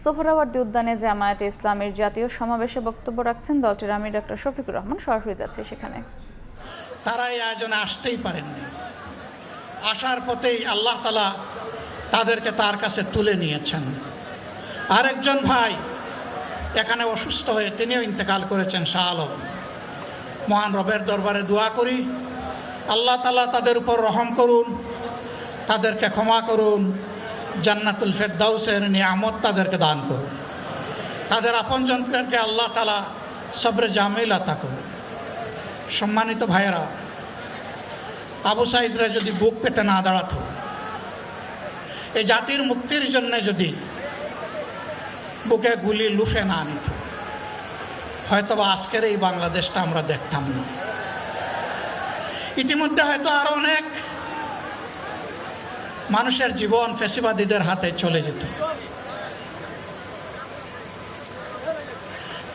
সোহরাওয়ার্দী উদ্যানে জামায়াতে ইসলামীর জাতীয় সমাবেশে বক্তব্য রাখছেন দলটির আমির ডক্টর শফিকুর রহমান। সরাসরি যাচ্ছে সেখানে। তারা এই আয়োজনে আসতেই পারেননি। আসার পথেই আল্লাহ তাআলা তাদেরকে তার কাছে তুলে নিয়েছেন। আরেকজন ভাই এখানে অসুস্থ হয়ে তিনিও ইন্তেকাল করেছেন, শাহ আলম। মহান রবের দরবারে দোয়া করি আল্লাহ তাআলা তাদের উপর রহম করুন, তাদেরকে ক্ষমা করুন, জান্নাতুল ফেরদাউসের নিয়ামত তাদেরকে দান করুন, তাদের আপনজনদেরকে আল্লাহ তাআলা সবরে জামিল আতা করুন। সম্মানিত ভাইয়েরা, আবু সাইদরা যদি বুক পেতে না দাঁড়াতো, এই জাতির মুক্তির জন্য যদি বুকে গুলি লুফে না নিত, হয়তোবা আজকের এই বাংলাদেশটা আমরা দেখতাম না। ইতিমধ্যে হয়তো আরো অনেক মানুষের জীবন ফ্যাসিবাদীদের হাতে চলে যেত।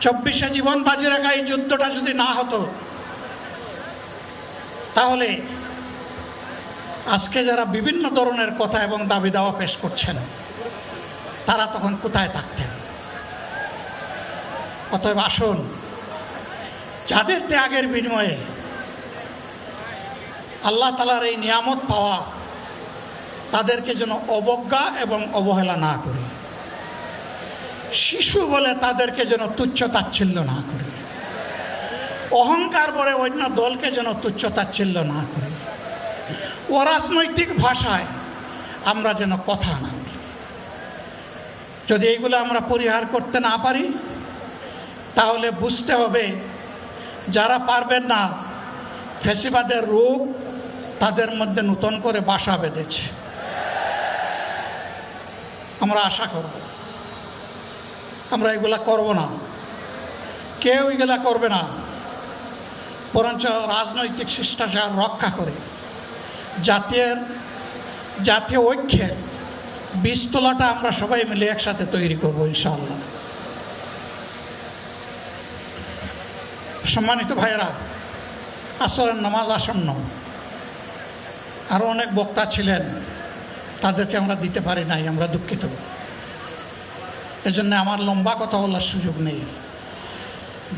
24-এ জীবন বাজি রাখা এই যুদ্ধটা যদি না হতো, তাহলে আজকে যারা বিভিন্ন ধরনের কথা এবং দাবি দাওয়া পেশ করছেন, তারা তখন কোথায় থাকতেন? অতএব আসুন, যাদের ত্যাগের বিনিময়ে আল্লাহ তাআলার এই নিয়ামত পাওয়া, তাদেরকে যেন অবজ্ঞা এবং অবহেলা না করি। শিশু বলে তাদেরকে যেন তুচ্ছ তাচ্ছিল্য না করি। অহংকার বলে অন্য দলকে যেন তুচ্ছ তাচ্ছিল্য না করি। অরাজনৈতিক ভাষায় আমরা যেন কথা না বলি। যদি এইগুলো আমরা পরিহার করতে না পারি, তাহলে বুঝতে হবে যারা পারবেন না, ফ্যাসিবাদের রোগ তাদের মধ্যে নতুন করে বাসা বেঁধেছে। আমরা আশা করব আমরা এগুলা করব না, কেউ এগুলা করবে না। বরঞ্চ রাজনৈতিক শিষ্টাচার রক্ষা করে জাতীয় ঐক্যের বীজতলাটা আমরা সবাই মিলে একসাথে তৈরি করবো ইনশাআল্লাহ। সম্মানিত ভাইয়েরা, আসরের নামাজ আসন্ন। আরো অনেক বক্তা ছিলেন, তাদেরকে আমরা দিতে পারি নাই, আমরা দুঃখিত। এজন্য আমার লম্বা কথা বলার সুযোগ নেই।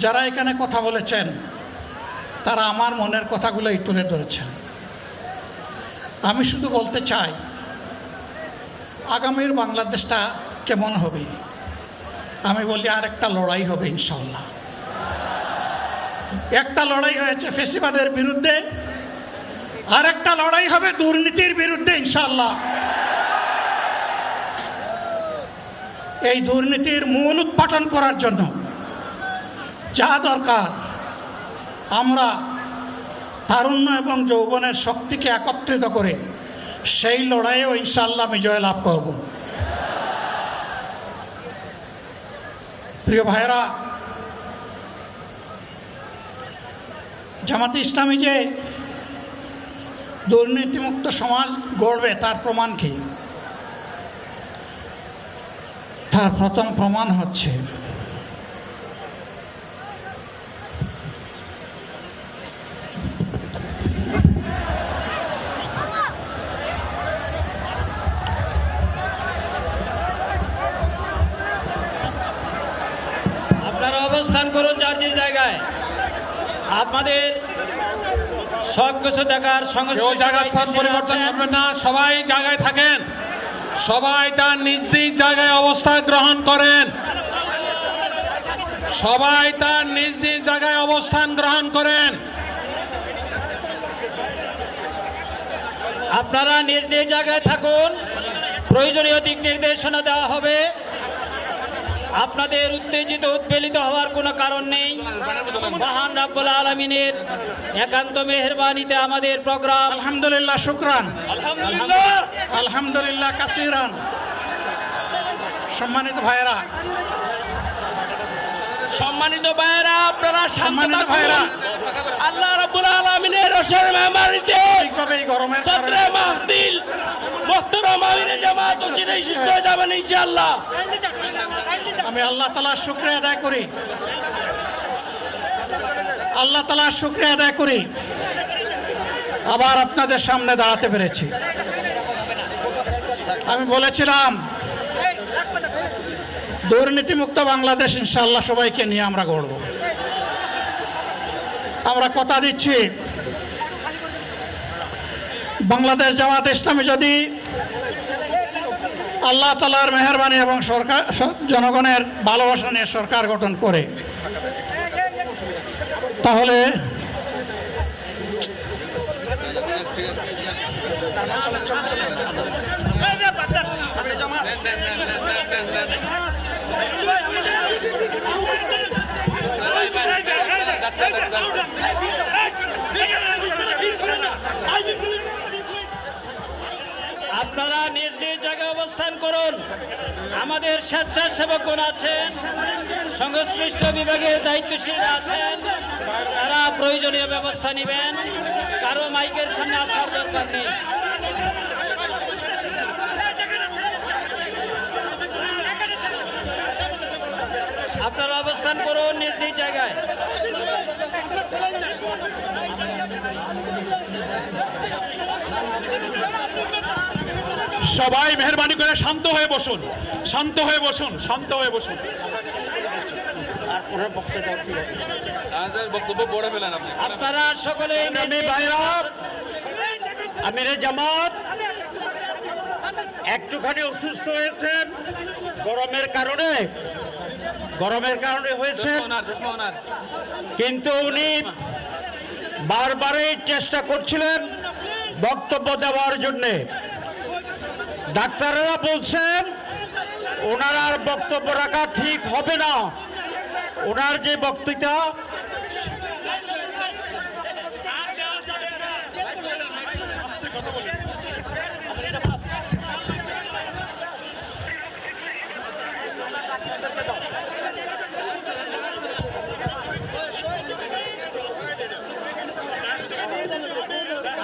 যারা এখানে কথা বলেছেন, তারা আমার মনের কথাগুলোই তুলে ধরেছেন। আমি শুধু বলতে চাই, আগামীর বাংলাদেশটা কেমন হবে? আমি বলি আরেকটা লড়াই হবে ইনশাআল্লাহ। একটা লড়াই হয়েছে ফ্যাসিবাদের বিরুদ্ধে, আরেকটা লড়াই হবে দুর্নীতির বিরুদ্ধে ইনশাআল্লাহ। এই দুর্নীতির মূল উৎপাটন করার জন্য যা দরকার, আমরা তারুণ্য এবং যৌবনের শক্তিকে একত্রিত করে সেই লড়াইয়েও ইনশাআল্লাহ আমি জয়লাভ করব। প্রিয় ভাইয়েরা, জামাতে ইসলামী যে দুর্নীতিমুক্ত সমাজ গড়বে, তার প্রমাণ কি? তার প্রথম প্রমাণ হচ্ছে আপনারা অবস্থান করুন যার যে জায়গায়। আপনাদের সব কিছু দেখার সঙ্গে জায়গা স্থান পরিবর্তন করবেন না, সবাই জায়গায় থাকেন, সবাই তার নিজ নিজ জায়গায় অবস্থান গ্রহণ করেন, সবাই তার নিজ নিজ জায়গায় অবস্থান গ্রহণ করেন। আপনারা নিজ নিজ জায়গায় থাকুন, প্রয়োজনীয় দিক নির্দেশনা দেওয়া হবে। আপনাদের উত্তেজিত উদ্বেলিত হওয়ার কোনো কারণ নেই। মহান রাব্বুল আলামিনের একান্ত মেহেরবানিতে আমাদের প্রোগ্রাম আলহামদুলিল্লাহ, শুকরান, আলহামদুলিল্লাহ আলহামদুলিল্লাহ কাসিরান। সম্মানিত ভাইয়েরা, আপনারা সম্মানিত ভাইয়েরা, আল্লাহ রাব্বুল আলামিনের রসের মেহমানিতে ঠিকভাবে এই গরমের সদরে মাহফিল মুহতারাম আমিরে জামাত চিরাই সুস্থ হয়ে যাবেন ইনশাআল্লাহ। আমি আল্লাহ তাআলার শুকরিয়া আদায় করি, আল্লাহ তাআলার শুকরিয়া আদায় করি আবার আপনাদের সামনে দাঁড়াতে পেরেছি। আমি বলেছিলাম দুর্নীতিমুক্ত বাংলাদেশ ইনশাআল্লাহ সবাইকে নিয়ে আমরা গড়ব। আমরা কথা দিচ্ছি, বাংলাদেশ জামাত ইসলামী যদি আল্লাহ তাআলার মেহেরবানি এবং সরকার জনগণের ভালোবাসা নিয়ে সরকার গঠন করে, তাহলে আপনারা নিজ নিজ জায়গায় অবস্থান করুন। আমাদের স্বেচ্ছাসেবকগণ আছেন, সংশ্লিষ্ট বিভাগের দায়িত্বশীলরা আছেন, তারা প্রয়োজনীয় ব্যবস্থা নেবেন। কারো মাইকের সামনে আসার দরকার নেই। আপনারা অবস্থান করুন নিজ নিজ জায়গায়। সবাই মেহরবানি করে শান্ত হয়ে বসুন, শান্ত হয়ে বসুন, শান্ত হয়ে বসুন। বক্তব্য পড়ে ফেলেন আপনি। আপনারা সকলে আমিরে জামাত একটুখানি অসুস্থ হয়েছেন গরমের কারণে হয়েছে, কিন্তু উনি বারবারই চেষ্টা করছিলেন বক্তব্য দেওয়ার জন্যে। ডাক্তাররা বলছেন ওনার আর বক্তব্য রাখা ঠিক হবে না। ওনার যে বক্তৃতা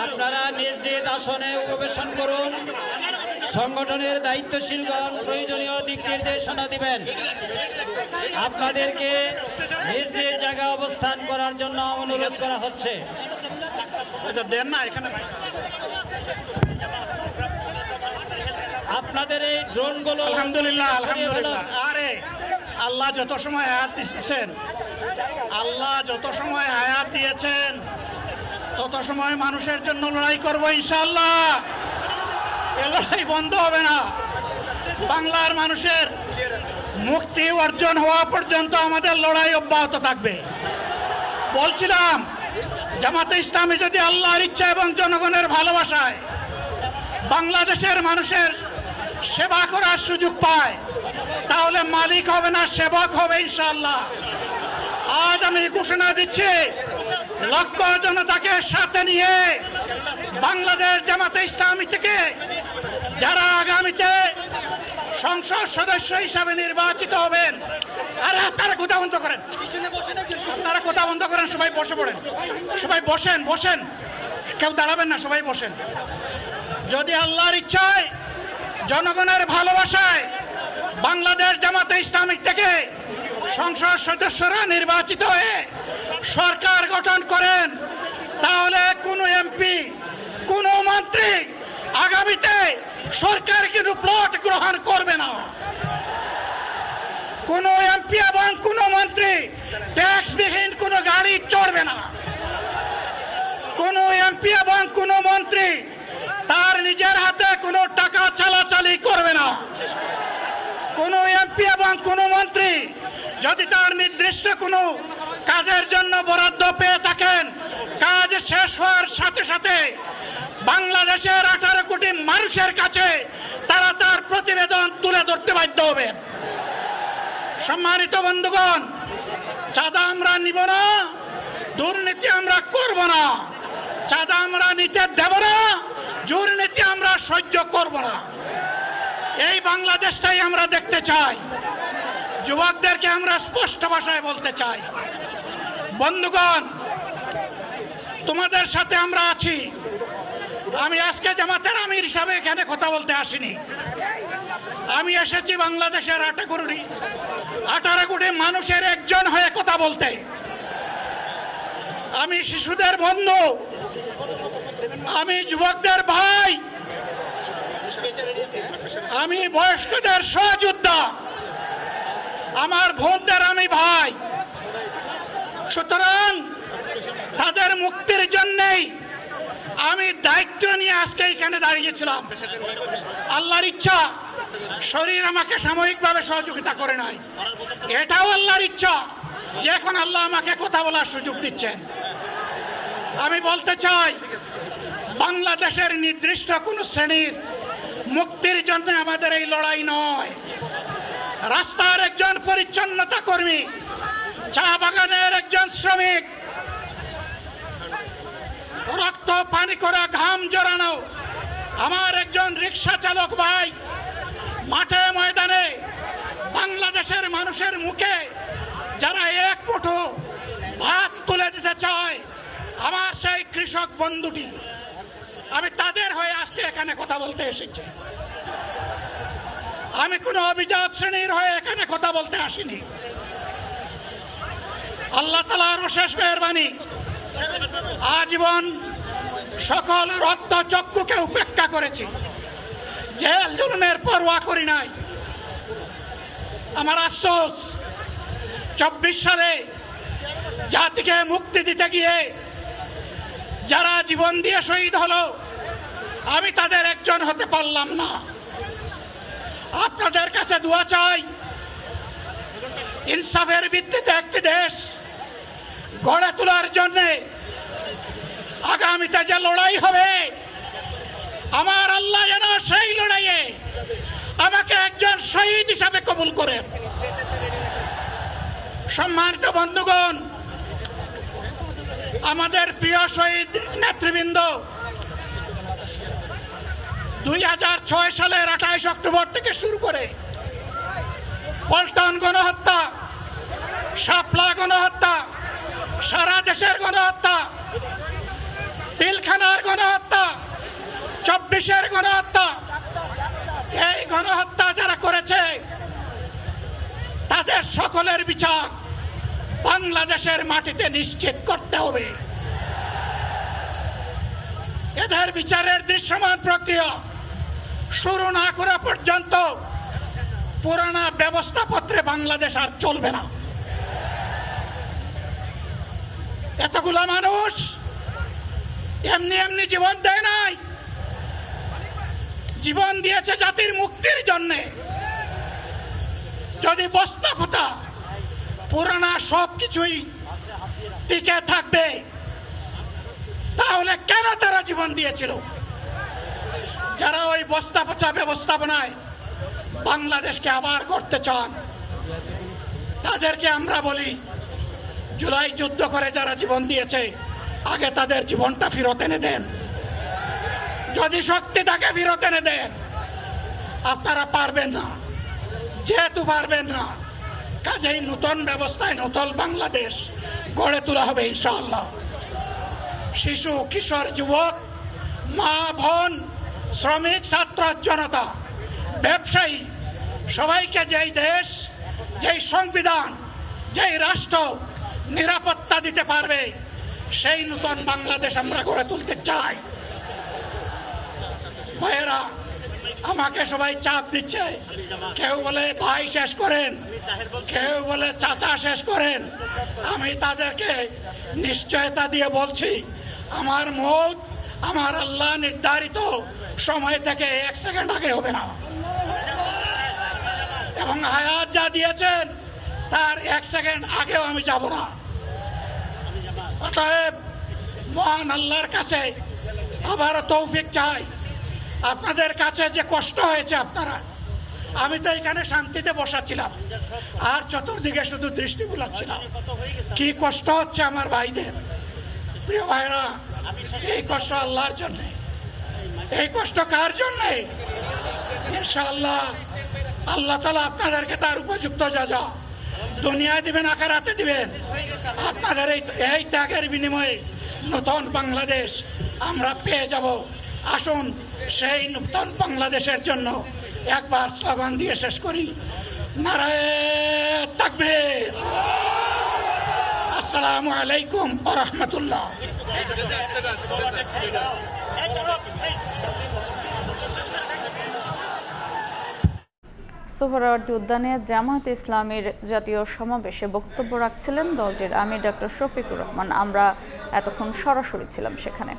আপনারা নিজ নিজ আসনে উপবেশন করুন। সংগঠনের দায়িত্বশীলগণ প্রয়োজনীয় দিক নির্দেশনা দিবেন। আপনাদেরকে নিজ নিজ জায়গায় অবস্থান করার জন্য অনুরোধ করা হচ্ছে। দেন না এখানে। আপনাদের এই ড্রোনগুলো আলহামদুলিল্লাহ, আলহামদুলিল্লাহ। আরে আল্লাহ যত সময় হায়াত দিয়েছেন, আল্লাহ যত সময় হায়াত দিয়েছেন তত সময় মানুষের জন্য লড়াই করব ইনশাআল্লাহ। এ লড়াই বন্ধ হবে না। বাংলার মানুষের মুক্তি অর্জন হওয়া পর্যন্ত আমাদের লড়াই অব্যাহত থাকবে। বলছিলাম, জামাতে ইসলামী যদি আল্লাহর ইচ্ছা এবং জনগণের ভালোবাসায় বাংলাদেশের মানুষের সেবা করার সুযোগ পায়, তাহলে মালিক হবে না, সেবক হবে ইনশাআল্লাহ। আজ আমি ঘোষণা দিচ্ছি, লক্ষ জনতাকে সাথে নিয়ে বাংলাদেশ জামাতে ইসলামী থেকে যারা আগামীতে সংসদ সদস্য হিসাবে নির্বাচিত হবেন, আরে তারা কথা বন্ধ করেন, আপনারা কথা বন্ধ করেন, সবাই বসে পড়েন, সবাই বসেন, বসেন, কেউ দাঁড়াবেন না, সবাই বসেন। যদি আল্লাহর ইচ্ছায় জনগণের ভালোবাসায় বাংলাদেশ জামাতে ইসলামী থেকে সংসদ সদস্যরা নির্বাচিত হয়ে সরকার গঠন করেন, তাহলে কোনো এমপি, কোনো মন্ত্রী আগামীতে সরকার কিন্তু প্লট গ্রহণ করবে না। কোনো এমপি এবং কোনো মন্ত্রী ট্যাক্সবিহীন কোনো গাড়ি চড়বে না। কোনো এমপি এবং কোনো মন্ত্রী তার নিজের হাতে কোনো টাকা চালাচালি করবে না। কোনো এমপি এবং কোনো মন্ত্রী যদি তার নির্দিষ্ট কোনো কাজের জন্য বরাদ্দ পেয়ে থাকেন, কাজ শেষ হওয়ার সাথে সাথে বাংলাদেশের 18 কোটি মানুষের কাছে তারা তার প্রতিবেদন তুলে ধরতে বাধ্য হবেন। সম্মানিত বন্ধুগণ, চাঁদা আমরা নিব না, দুর্নীতি আমরা করব না, চাঁদা আমরা নিতে দেব না, দুর্নীতি আমরা সহ্য করব না। এই বাংলাদেশটাই আমরা দেখতে চাই। যুবকদেরকে আমরা স্পষ্ট ভাষায় বলতে চাই, বন্ধুগণ, তোমাদের সাথে আমরা আছি। আমি আজকে জামাতের আমির হিসাবে এখানে কথা বলতে আসিনি। আমি এসেছি বাংলাদেশের 18 কোটি মানুষের একজন হয়ে কথা বলতে। আমি শিশুদের বন্ধু, আমি যুবকদের ভাই, আমি বয়স্কদের সহযোদ্ধা, আমার বোনদের আমি ভাই। সুতরাং তাদের মুক্তির জন্যই আমি দায়িত্ব নিয়ে আজকে এখানে দাঁড়িয়েছিলাম। আল্লাহর ইচ্ছা শরীর আমাকে সাময়িকভাবে সহযোগিতা করে নাই, এটাও আল্লাহর ইচ্ছা যে এখন আল্লাহ আমাকে কথা বলার সুযোগ দিচ্ছেন। আমি বলতে চাই, বাংলাদেশের নির্দিষ্ট কোন শ্রেণীর মুক্তির জন্য আমাদের এই লড়াই নয়। রাস্তার একজন পরিচ্ছন্নতা কর্মী, চা বাগানের একজন শ্রমিক, রক্ত পানি করা ঘাম জড়ানো আমার একজন রিক্সা চালক ভাই মাঠে ময়দানে বাংলাদেশের মানুষের মুখে যারা এক মুঠো ভাত তুলে দিতে চায়, আমার সেই কৃষক বন্ধুটি, আমি তাদের হয়ে আজকে এখানে কথা বলতে এসেছি। আমি কোনো অভিজাত শ্রেণীর হয়ে এখানে কথা বলতে আসিনি। আল্লাহ তাআলার অশেষ মেহেরবানি, আজীবন সকল রক্ত চক্ষুকে উপেক্ষা করেছি, জেল জুলুমের পরোয়া করি নাই। আমার আফসোস, 24 সালে জাতিকে মুক্তি দিতে গিয়ে যারা জীবন দিয়ে শহীদ হলো, আমি তাদের একজন হতে পারলাম না। আপনাদের কাছে দোয়া চাই, ইনসাফের ভিত্তিতে একটি দেশ গড়ে তোলার জন্য আগামীতে যে লড়াই হবে, আমার আল্লাহ যেন সেই লড়াইয়ে আমাকে একজন শহীদ হিসাবে কবুল করেন। সম্মানিত বন্ধুগণ, আমাদের প্রিয় শহীদ নেতৃবৃন্দ 2006 সালের 28 অক্টোবর থেকে শুরু করে পল্টন গণহত্যা, শাপলা গণহত্যা, সারা দেশের গণহত্যা, পিলখানার গণহত্যা, 24-এর গণহত্যা, এই গণহত্যা যারা করেছে তাদের সকলের বিচার বাংলাদেশের মাটিতে নিশ্চিত করতে হবে। এদের বিচারের দৃশ্যমান প্রক্রিয়া শুরু না করা পর্যন্ত পুরানা ব্যবস্থাপত্রে বাংলাদেশ আর চলবে না। এতগুলা মানুষ এমনি এমনি জীবন দেয় নাই, জীবন দিয়েছে জাতির মুক্তির জন্য। যদি বস্তাপতা পুরানা সবকিছুই টিকে থাকবে, তাহলে কেন তারা জীবন দিয়েছিল? যারা ওই বস্তাপচা ব্যবস্থাপনায় বাংলাদেশকে আবার করতে চান, তাদেরকে আমরা বলি, জুলাই যুদ্ধ করে যারা জীবন দিয়েছে, আগে তাদের জীবনটা ফেরত এনে দেন। যদি শক্তি থাকে ফেরত এনে দেন। আপনারা পারবেন না, যেহেতু পারবেন না, কাজেই নতুন ব্যবস্থায় নতুন বাংলাদেশ গড়ে তোলা হবে ইনশাআল্লাহ। শিশু, কিশোর, যুবক, মা, বোন, শ্রমিক, ছাত্র, জনতা, ব্যবসায়ী, সবাইকে যেই দেশ, যেই সংবিধান, যেই রাষ্ট্র নিরাপত্তা দিতে পারবে, সেই নতুন বাংলাদেশ আমরা গড়ে তুলতে চাই। ভাইয়েরা, আমাকে সবাই চাপ দিচ্ছে, কেউ বলে ভাই শেষ করেন, কেউ বলে চাচা শেষ করেন। আমি তাদেরকে নিশ্চয়তা দিয়ে বলছি, আমার মৌত আমার আল্লাহ নির্ধারিত সময় থেকে 1 সেকেন্ড আগে হবে না, এবং হায়াত যা দিয়েছেন তার 1 সেকেন্ড আগেও আমি যাব না। অতএব মহান আল্লাহর কাছে আবারও তৌফিক চাই। আপনাদের কাছে যে কষ্ট হয়েছে, আপনারা, আমি তো এখানে শান্তিতে বসাছিলাম আর চতুর্দিকে শুধু দৃষ্টি বুলাচ্ছিলাম, কি কষ্ট হচ্ছে আমার ভাইদের। প্রিয় ভাইরা, এই কষ্ট আল্লাহর জন্য। এই কষ্ট কার জন্য? ইনশাআল্লাহ আল্লাহ তাআলা আপনাদেরকে তার উপযুক্ত যা দুনিয়ায় দিবেন, আখিরাতে দিবেন। আপনাদের এই ত্যাগের বিনিময়ে নতুন বাংলাদেশ আমরা পেয়ে যাব। আসুন সেই নতুন বাংলাদেশের জন্য একবার স্লোগান দিয়ে শেষ করি, নারায়ে তাকবীর। আসসালামু আলাইকুম ওয়া রাহমাতুল্লাহ। সোহরাওয়ার্দী উদ্যানে জামায়াতে ইসলামীর জাতীয় সমাবেশে বক্তব্য রাখছিলেন দলটির আমির ডক্টর শফিকুর রহমান। আমরা এতক্ষণ সরাসরি ছিলাম সেখানে।